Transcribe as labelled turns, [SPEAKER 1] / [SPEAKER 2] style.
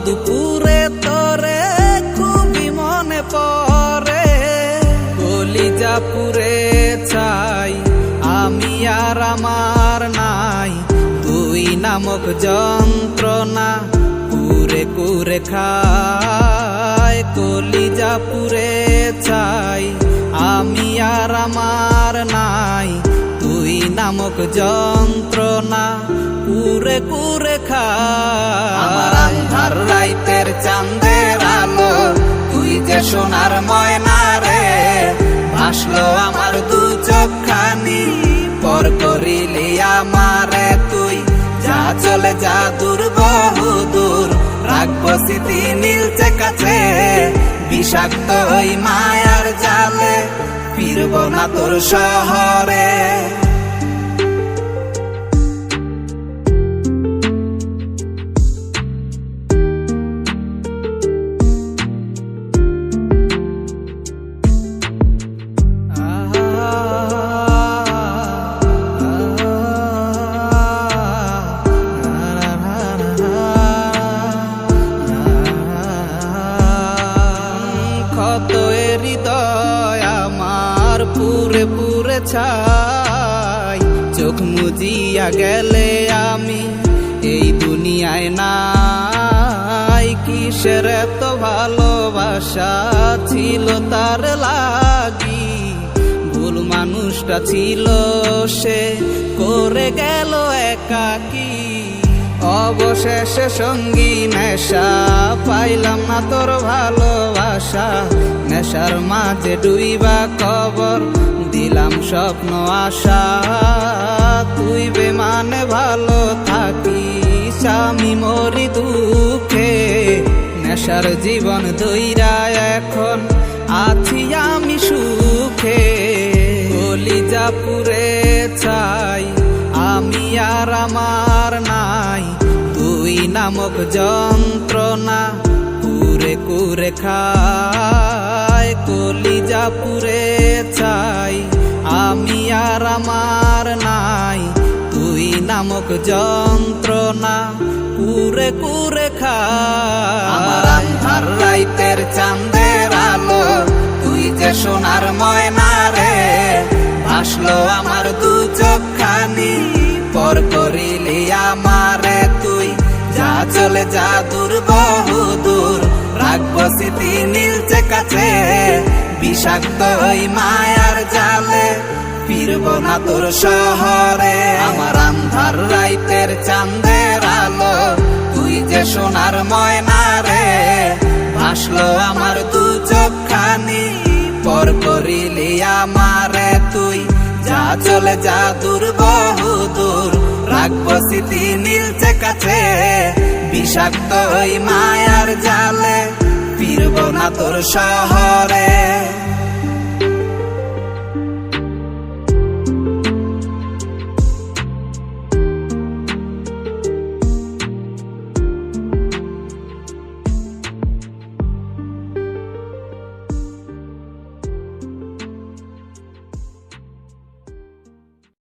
[SPEAKER 1] দুপুরে তোরে খুবই মনে পড়ে, কলিজা পুরে চাই আমি আর আমার নাই, তুই নামক যন্ত্রণা কুরে কুরে খায়। কলিজা পুরে চাই আমি আর আমার নাই, তুই নামক যন্ত্রণা কুরে কুরে খায়। আমার আন্ধার রাইতের চাঁদের আলো তুই যে সোনার ময়না রে, ভাসলো আমার দু চোখখানি পর করিলি আমারে তুই। যা চলে যা দূর বহু দূর, রাখবো স্মৃতি নীলচে কাছে, বিষাক্ত ওই মায়ার জালে ফিরব না তোর শহরে। ক্ষত হৃদয় আমার পুরে পুরে ছাই, চোখ মুজিয়া গেলে আমি এই দুনিয়ায় নাই। কিসের এত ভালোবাসা ছিল তার লাগি, ভুল মানুষটা ছিল সে করে গেল একাকী। অবশেষে সঙ্গী নেশা পাইলাম না তোর ভালোবাসা, নেশার মাঝে ডুইবা কবর দিলাম স্বপ্ন আশা। তুই বেমানে ভালো থাকিস আমি মরি দুঃখে, নেশার জীবন দইরা এখন আছি আমি সুখে। কলিজা পুরে চাই আমি আর আমার নাই, তুই নামক যন্ত্রণা কুরে কুরে খায়। কলিজা পুরে চাই আমি আর আমার নাই, তুই নামক যন্ত্রণা কুরে কুরে খায়। আমার আন্ধার রাইতের চাঁদের আলো তুই যে সোনার ময়না রে, ভাসলো আমার দু চোখখানি পর করিলি আমারে তুই। যা চলে যা দূর বহু দূর, রাখবো স্মৃতি নীলচে কাছে, বিষাক্ত ওই মায়ার জালে ফিরব না তোর শহরে। আমার আন্ধার রাইতের চাঁদের আলো তুই যে সোনার ময়না রে, ভাসলো আমার দু চোখখানি পর করিলি আমারে তুই। যা চলে যা দূর বহু দূর, রাখবো স্মৃতি নীলচে কাছে, বিষাক্ত ওই মায়ার জালে ফিরব না তোর শহরে।